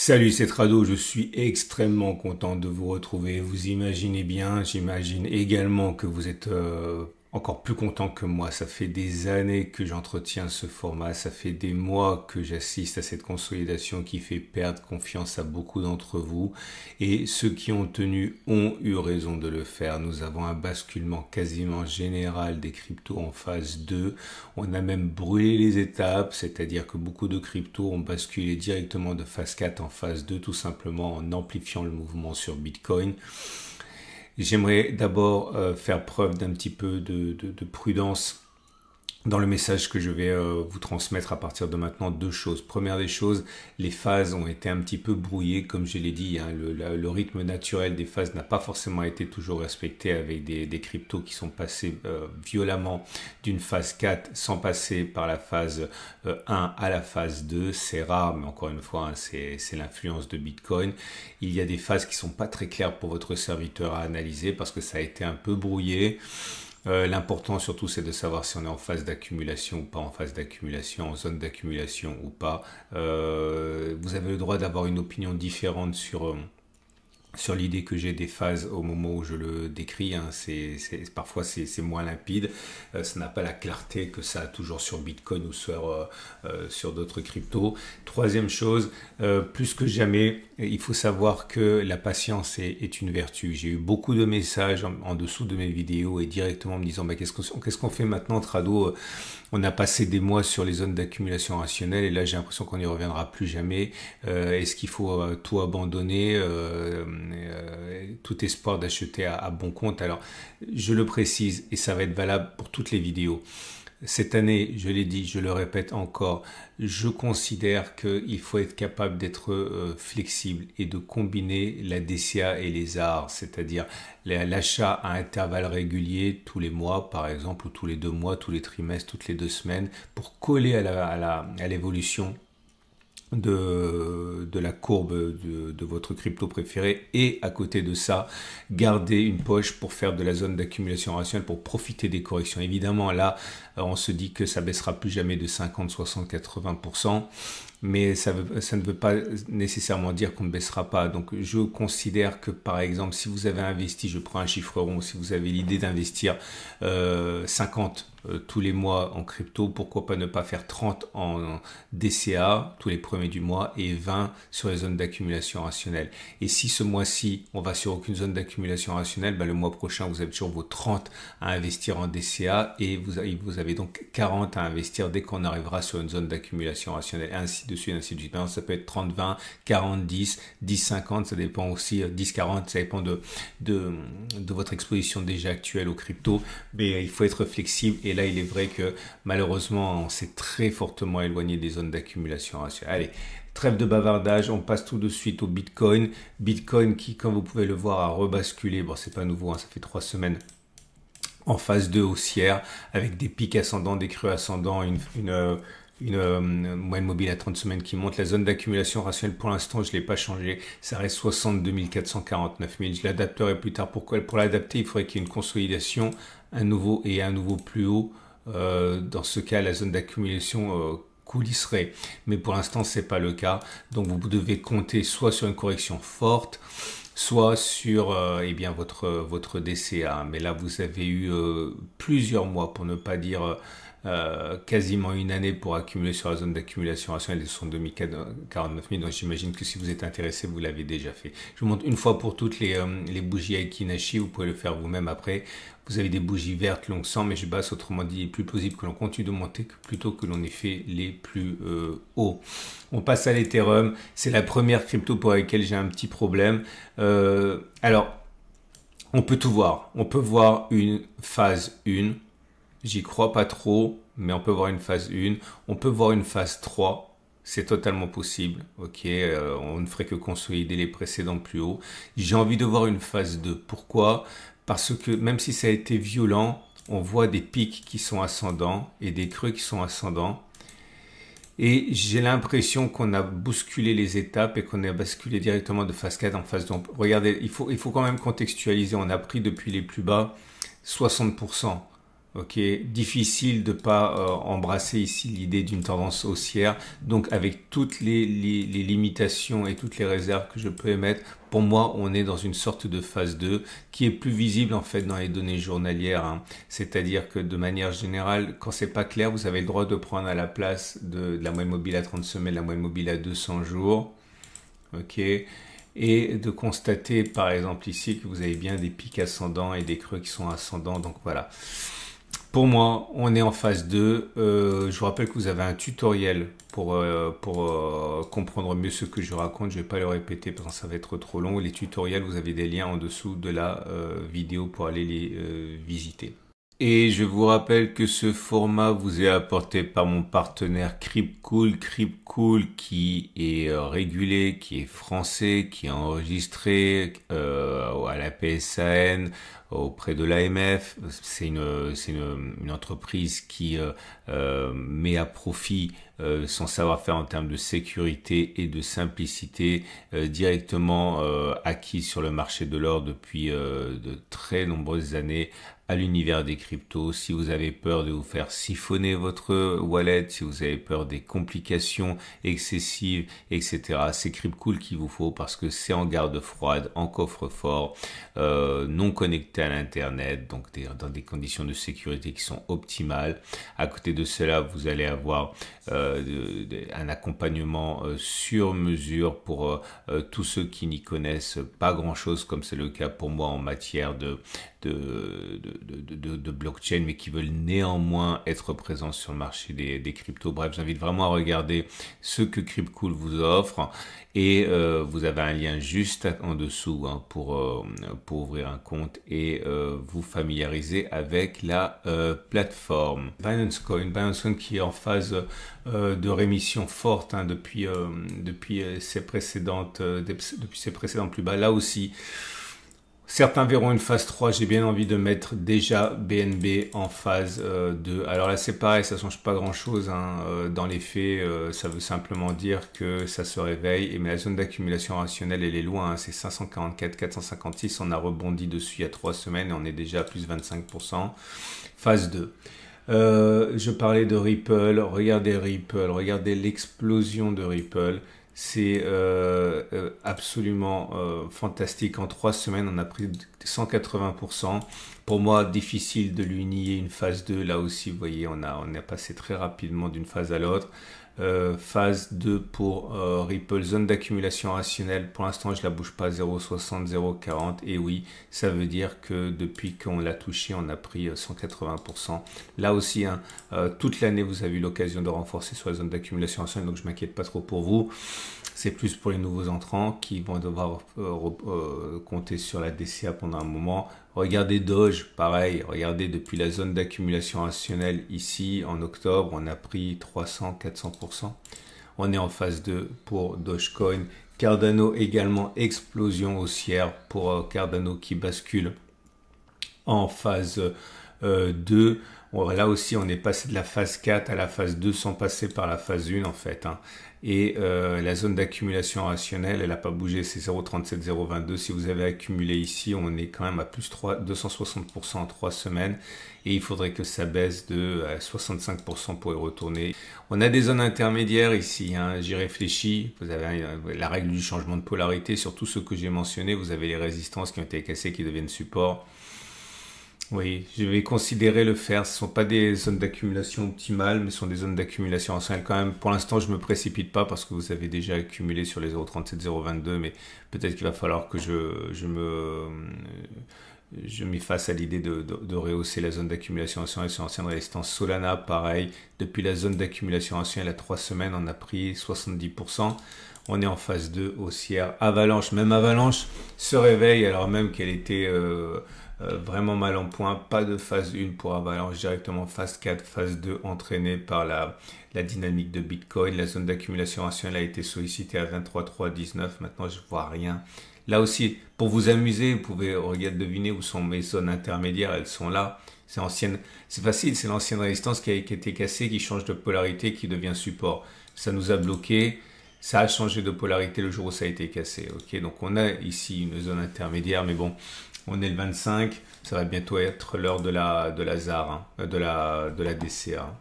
Salut, c'est Trado, je suis extrêmement content de vous retrouver. Vous imaginez bien, j'imagine également que vous êtes encore plus content que moi. Ça fait des années que j'entretiens ce format, ça fait des mois que j'assiste à cette consolidation qui fait perdre confiance à beaucoup d'entre vous. Et ceux qui ont tenu ont eu raison de le faire. Nous avons un basculement quasiment général des cryptos en phase 2. On a même brûlé les étapes, c'est-à-dire que beaucoup de cryptos ont basculé directement de phase 4 en phase 2, tout simplement en amplifiant le mouvement sur Bitcoin. J'aimerais d'abord faire preuve d'un petit peu de prudence dans le message que je vais vous transmettre à partir de maintenant. Deux choses. Première des choses, les phases ont été un petit peu brouillées, comme je l'ai dit, hein, le rythme naturel des phases n'a pas forcément été toujours respecté avec des cryptos qui sont passés violemment d'une phase 4 sans passer par la phase 1 à la phase 2. C'est rare, mais encore une fois, hein, c'est l'influence de Bitcoin. Il y a des phases qui sont pas très claires pour votre serviteur à analyser parce que ça a été un peu brouillé. L'important surtout c'est de savoir si on est en phase d'accumulation ou pas en phase d'accumulation, en zone d'accumulation ou pas. Vous avez le droit d'avoir une opinion différente sur l'idée que j'ai des phases au moment où je le décris, hein. Parfois c'est moins limpide, ça n'a pas la clarté que ça a toujours sur Bitcoin ou sur d'autres cryptos. Troisième chose, plus que jamais, il faut savoir que la patience est une vertu. J'ai eu beaucoup de messages en dessous de mes vidéos et directement me disant qu'est-ce qu'on fait maintenant, Trado? On a passé des mois sur les zones d'accumulation rationnelle et là j'ai l'impression qu'on n'y reviendra plus jamais. Est-ce qu'il faut tout abandonner, tout espoir d'acheter à bon compte? Alors je le précise et ça va être valable pour toutes les vidéos. Cette année, je l'ai dit, je le répète encore, je considère qu'il faut être capable d'être flexible et de combiner la DCA et les ARR, c'est-à-dire l'achat à intervalles réguliers tous les mois, par exemple, ou tous les 2 mois, tous les trimestres, toutes les 2 semaines, pour coller à l'évolution de la courbe de votre crypto préféré, et à côté de ça garder une poche pour faire de la zone d'accumulation rationnelle pour profiter des corrections. Évidemment là on se dit que ça baissera plus jamais de 50, 60, 80%, mais ça ne veut pas nécessairement dire qu'on ne baissera pas. Donc je considère que par exemple si vous avez investi, je prends un chiffre rond, si vous avez l'idée d'investir 50 tous les mois en crypto, pourquoi pas ne pas faire 30 en DCA tous les premiers du mois et 20 sur les zones d'accumulation rationnelle. Et si ce mois-ci on va sur aucune zone d'accumulation rationnelle, le mois prochain vous avez toujours vos 30 à investir en DCA et vous avez donc 40 à investir dès qu'on arrivera sur une zone d'accumulation rationnelle, et ainsi de suite, ainsi de suite. Ça peut être 30, 20, 40, 10, 10, 50, ça dépend aussi, 10, 40, ça dépend de votre exposition déjà actuelle aux crypto, mais il faut être flexible. Et là, il est vrai que malheureusement, on s'est très fortement éloigné des zones d'accumulation rationnelle. Allez, trêve de bavardage, on passe tout de suite au Bitcoin. Bitcoin qui, comme vous pouvez le voir, a rebasculé. Bon, c'est pas nouveau, hein, ça fait 3 semaines en phase 2 haussière, avec des pics ascendants, des creux ascendants, une moyenne mobile à 30 semaines qui monte. La zone d'accumulation rationnelle, pour l'instant, je ne l'ai pas changé. Ça reste 62 449 000. Je l'adapterai plus tard. Pourquoi? Pour l'adapter, il faudrait qu'il y ait une consolidation, un nouveau plus haut. Dans ce cas, la zone d'accumulation coulisserait. Mais pour l'instant, c'est pas le cas. Donc, vous devez compter soit sur une correction forte, soit sur votre DCA. Mais là, vous avez eu plusieurs mois, pour ne pas dire quasiment une année, pour accumuler sur la zone d'accumulation rationnelle de 62 049 000. Donc j'imagine que si vous êtes intéressé, vous l'avez déjà fait. Je vous montre une fois pour toutes les bougies Aiki Nashi. Vous pouvez le faire vous-même après. Vous avez des bougies vertes longue 100, mais je basse, autrement dit, il est plus plausible que l'on continue de monter que plutôt que l'on ait fait les plus hauts. On passe à l'Ethereum. C'est la première crypto pour laquelle j'ai un petit problème. Alors, on peut tout voir. On peut voir une phase 1. J'y crois pas trop, mais on peut voir une phase 1. On peut voir une phase 3. C'est totalement possible. Ok, on ne ferait que consolider les précédents plus hauts. J'ai envie de voir une phase 2. Pourquoi? Parce que même si ça a été violent, on voit des pics qui sont ascendants et des creux qui sont ascendants. Et j'ai l'impression qu'on a bousculé les étapes et qu'on a basculé directement de phase 4 en phase 2. Regardez, il faut quand même contextualiser. On a pris depuis les plus bas 60%. Ok, difficile de pas embrasser ici l'idée d'une tendance haussière. Donc avec toutes les limitations et toutes les réserves que je peux émettre, pour moi, on est dans une sorte de phase 2 qui est plus visible en fait dans les données journalières, hein. C'est-à-dire que de manière générale, quand c'est pas clair, vous avez le droit de prendre à la place de la moyenne mobile à 30 semaines, la moyenne mobile à 200 jours. Ok. Et de constater par exemple ici que vous avez bien des pics ascendants et des creux qui sont ascendants. Donc voilà. Pour moi, on est en phase 2. Je vous rappelle que vous avez un tutoriel pour comprendre mieux ce que je raconte. Je ne vais pas le répéter parce que ça va être trop long. Les tutoriels, vous avez des liens en dessous de la vidéo pour aller les visiter. Et je vous rappelle que ce format vous est apporté par mon partenaire Cryptcool. Cryptcool qui est régulé, qui est français, qui est enregistré à la PSAN, auprès de l'AMF. C'est une entreprise qui met à profit son savoir-faire en termes de sécurité et de simplicité directement acquis sur le marché de l'or depuis de très nombreuses années à l'univers des cryptos. Si vous avez peur de vous faire siphonner votre wallet, si vous avez peur des complications excessives, etc., c'est Cryptcool qu'il vous faut parce que c'est en garde froide, en coffre-fort, non connecté à l'internet, donc dans des conditions de sécurité qui sont optimales. À côté de cela, vous allez avoir un accompagnement sur mesure pour tous ceux qui n'y connaissent pas grand-chose, comme c'est le cas pour moi en matière de blockchain, mais qui veulent néanmoins être présents sur le marché des cryptos. Bref, j'invite vraiment à regarder ce que Cryptcool vous offre et vous avez un lien juste en dessous hein, pour ouvrir un compte et vous familiariser avec la plateforme. Binance Coin qui est en phase de rémission forte hein, depuis ses précédents plus bas. Là aussi, certains verront une phase 3, j'ai bien envie de mettre déjà BNB en phase 2. Alors là c'est pareil, ça change pas grand chose hein. Dans les faits, ça veut simplement dire que ça se réveille. Mais la zone d'accumulation rationnelle elle est loin, hein. C'est 544, 456, on a rebondi dessus il y a 3 semaines et on est déjà à plus 25%. Phase 2. Je parlais de Ripple, regardez l'explosion de Ripple. C'est absolument fantastique. En 3 semaines, on a pris 180%. Pour moi, difficile de lui nier une phase 2. Là aussi, vous voyez, on a passé très rapidement d'une phase à l'autre. Phase 2 pour Ripple, zone d'accumulation rationnelle. Pour l'instant, je la bouge pas, 0,60, 0,40. Et oui, ça veut dire que depuis qu'on l'a touché, on a pris 180%. Là aussi, hein, toute l'année, vous avez eu l'occasion de renforcer sur la zone d'accumulation rationnelle, donc je m'inquiète pas trop pour vous. C'est plus pour les nouveaux entrants qui vont devoir compter sur la DCA pendant un moment. Regardez Doge, pareil, regardez depuis la zone d'accumulation rationnelle ici en octobre, on a pris 300-400%. On est en phase 2 pour Dogecoin. Cardano également, explosion haussière pour Cardano qui bascule en phase 2. Là aussi, on est passé de la phase 4 à la phase 2 sans passer par la phase 1 en fait. Hein. Et la zone d'accumulation rationnelle, elle n'a pas bougé, c'est 0,37, 0,22. Si vous avez accumulé ici, on est quand même à plus 260% en 3 semaines. Et il faudrait que ça baisse de 65% pour y retourner. On a des zones intermédiaires ici, hein, j'y réfléchis. Vous avez la règle du changement de polarité. Sur tout ce que j'ai mentionné, vous avez les résistances qui ont été cassées, qui deviennent support. Oui, je vais considérer le faire. Ce ne sont pas des zones d'accumulation optimales, mais ce sont des zones d'accumulation rationnelle quand même. Pour l'instant, je ne me précipite pas parce que vous avez déjà accumulé sur les 0,37, 0,22, mais peut-être qu'il va falloir que je m'y fasse à l'idée de rehausser la zone d'accumulation rationnelle sur l'ancienne résistance. Solana, pareil. Depuis la zone d'accumulation rationnelle à 3 semaines, on a pris 70%. On est en phase 2 haussière. Avalanche, même Avalanche se réveille alors même qu'elle était vraiment mal en point. Pas de phase 1 pour Avalanche, directement phase 4, phase 2 entraînée par la dynamique de Bitcoin. La zone d'accumulation rationnelle a été sollicitée à 23,319. Maintenant, je vois rien. Là aussi, pour vous amuser, vous pouvez regarder, deviner où sont mes zones intermédiaires. Elles sont là. C'est facile, c'est l'ancienne résistance qui a été cassée, qui change de polarité, qui devient support. Ça nous a bloqué. Ça a changé de polarité le jour où ça a été cassé. Ok, donc on a ici une zone intermédiaire, mais bon, On est le 25, ça va bientôt être l'heure de la ZAR, hein, de la DCA.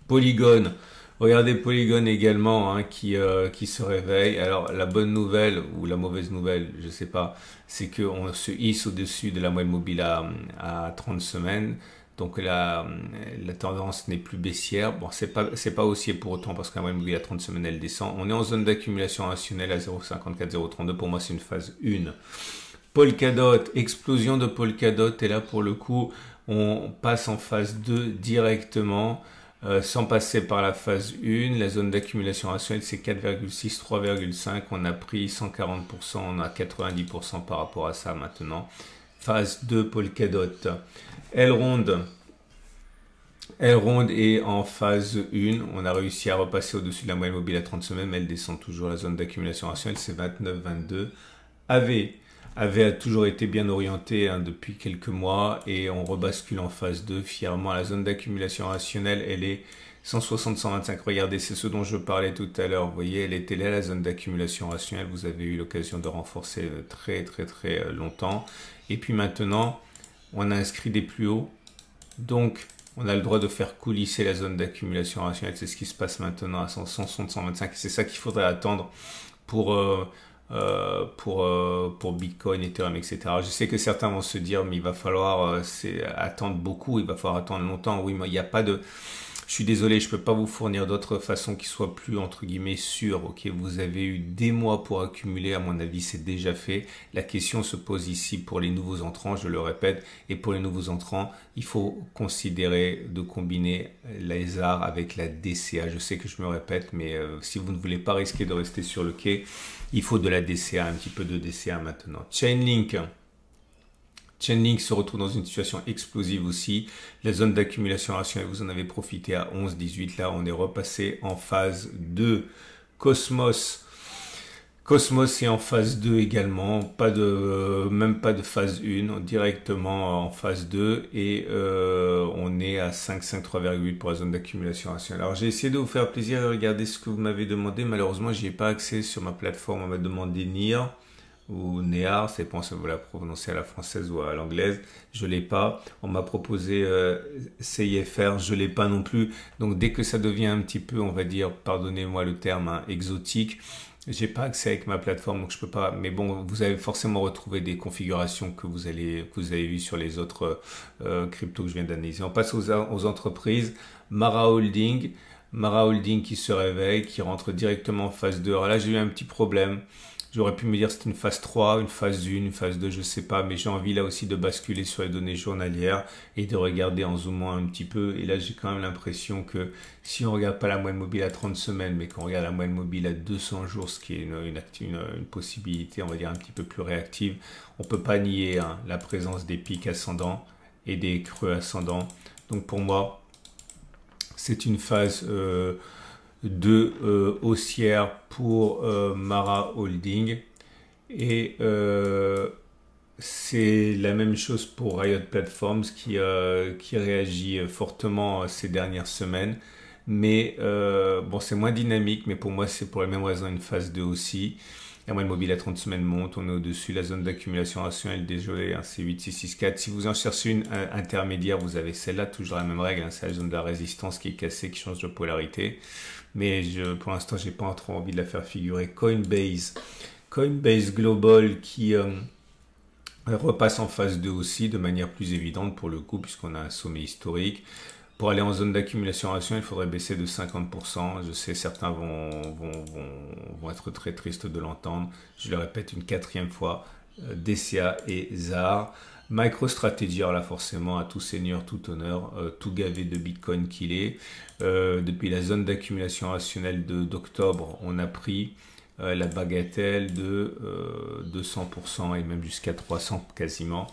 Polygon, regardez Polygon également, hein, qui se réveille. Alors la bonne nouvelle ou la mauvaise nouvelle, je sais pas, c'est qu'on se hisse au-dessus de la moyenne mobile à 30 semaines. Donc la tendance n'est plus baissière. Bon, c'est pas haussier pour autant parce que la moyenne mobile à 30 semaines elle descend. On est en zone d'accumulation rationnelle à 0,54, 0,32. Pour moi c'est une phase 1. Polkadot, explosion de Polkadot, et là pour le coup on passe en phase 2 directement, sans passer par la phase 1. La zone d'accumulation rationnelle c'est 4,6, 3,5, on a pris 140%, on a 90% par rapport à ça maintenant. Phase 2 Polkadot. Elrond est en phase 1, on a réussi à repasser au-dessus de la moyenne mobile à 30 semaines, mais elle descend toujours. La zone d'accumulation rationnelle c'est 29, 22. AV a toujours été bien orienté, hein, depuis quelques mois, et on rebascule en phase 2 fièrement. La zone d'accumulation rationnelle, elle est 160, 125. Regardez, c'est ce dont je parlais tout à l'heure. Vous voyez, elle était là, la zone d'accumulation rationnelle. Vous avez eu l'occasion de renforcer très longtemps. Et puis maintenant, on a inscrit des plus hauts. Donc, on a le droit de faire coulisser la zone d'accumulation rationnelle. C'est ce qui se passe maintenant à 160, 125. C'est ça qu'il faudrait attendre pour Bitcoin, Ethereum, etc. Je sais que certains vont se dire, mais il va falloir attendre beaucoup, il va falloir attendre longtemps. Oui, mais il n'y a pas de... Je suis désolé, je ne peux pas vous fournir d'autres façons qui soient plus, entre guillemets, sûres. Ok, vous avez eu des mois pour accumuler, à mon avis, c'est déjà fait. La question se pose ici pour les nouveaux entrants, je le répète. Et pour les nouveaux entrants, il faut considérer de combiner les ZAR avec la DCA. Je sais que je me répète, mais si vous ne voulez pas risquer de rester sur le quai, il faut de la DCA, un petit peu de DCA maintenant. Chainlink se retrouve dans une situation explosive aussi. La zone d'accumulation rationnelle, vous en avez profité à 11, 18. Là, on est repassé en phase 2. Cosmos est en phase 2 également. Même pas de phase 1, directement en phase 2. Et on est à 5, 3,8 pour la zone d'accumulation rationnelle. Alors, j'ai essayé de vous faire plaisir et regarder ce que vous m'avez demandé. Malheureusement, j'y ai pas accès sur ma plateforme. On m'a demandé NIR ou Néar, c'est pas si vous la prononcez à la française ou à l'anglaise, je l'ai pas. On m'a proposé CIFR, je l'ai pas non plus. Donc dès que ça devient un petit peu, on va dire, pardonnez-moi le terme, hein, exotique, j'ai pas accès avec ma plateforme, donc je peux pas. Mais bon, vous avez forcément retrouvé des configurations que vous avez vues sur les autres cryptos que je viens d'analyser. On passe aux entreprises. Mara Holding qui se réveille, qui rentre directement en phase 2. Alors là, j'ai eu un petit problème. J'aurais pu me dire c'est une phase 3, une phase 1, une phase 2, je sais pas, mais j'ai envie là aussi de basculer sur les données journalières et de regarder en zoomant un petit peu. Et là, j'ai quand même l'impression que si on regarde pas la moyenne mobile à 30 semaines, mais qu'on regarde la moyenne mobile à 200 jours, ce qui est une possibilité, on va dire, un petit peu plus réactive, on peut pas nier, hein, la présence des pics ascendants et des creux ascendants. Donc pour moi, c'est une phase haussière pour Mara Holding, et c'est la même chose pour Riot Platforms qui réagit fortement ces dernières semaines, mais bon, c'est moins dynamique, mais pour moi c'est pour la même raison une phase 2 aussi. La moyenne mobile à 30 semaines monte, on est au-dessus, la zone d'accumulation rationnelle, désolé, hein, c'est 8,664. Si vous en cherchez une intermédiaire, vous avez celle-là, toujours la même règle, hein, c'est la zone de la résistance qui est cassée, qui change de polarité. Mais pour l'instant, j'ai pas trop envie de la faire figurer. Coinbase Global qui repasse en phase 2 aussi, de manière plus évidente pour le coup, puisqu'on a un sommet historique. Pour aller en zone d'accumulation rationnelle, il faudrait baisser de 50%. Je sais, certains vont être très tristes de l'entendre. Je le répète une quatrième fois, DCA et ZAR. MicroStrategy, alors là forcément, à tout seigneur, tout honneur, tout gavé de Bitcoin qu'il est. Depuis la zone d'accumulation rationnelle d'octobre, on a pris la bagatelle de 200% et même jusqu'à 300 quasiment.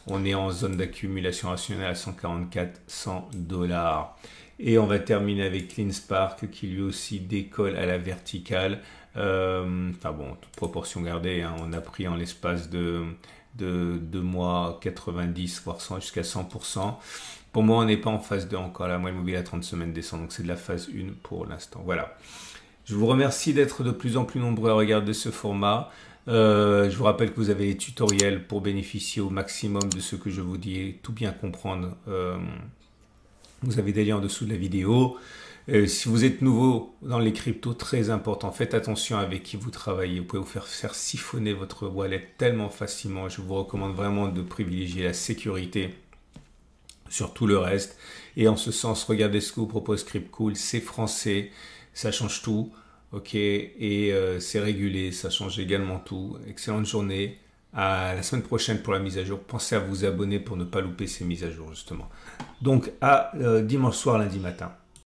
On est en zone d'accumulation rationnelle à 144, $100. Et on va terminer avec CleanSpark qui lui aussi décolle à la verticale. Enfin bon, toute proportion gardée, hein, on a pris en l'espace de 2 mois 90 voire 100 jusqu'à 100%. Pour moi, on n'est pas en phase 2 encore. La moyenne mobile à 30 semaines descend, donc c'est de la phase 1 pour l'instant. Voilà. Je vous remercie d'être de plus en plus nombreux à regarder ce format. Je vous rappelle que vous avez les tutoriels pour bénéficier au maximum de ce que je vous dis et tout bien comprendre. Vous avez des liens en dessous de la vidéo. Si vous êtes nouveau dans les cryptos, très important, faites attention avec qui vous travaillez. Vous pouvez vous faire siphonner votre wallet tellement facilement. Je vous recommande vraiment de privilégier la sécurité sur tout le reste. Et en ce sens, regardez ce que vous propose Cryptcool. C'est français, ça change tout. Ok, et c'est régulé, ça change également tout. Excellente journée. À la semaine prochaine pour la mise à jour. Pensez à vous abonner pour ne pas louper ces mises à jour justement. Donc à dimanche soir, lundi matin.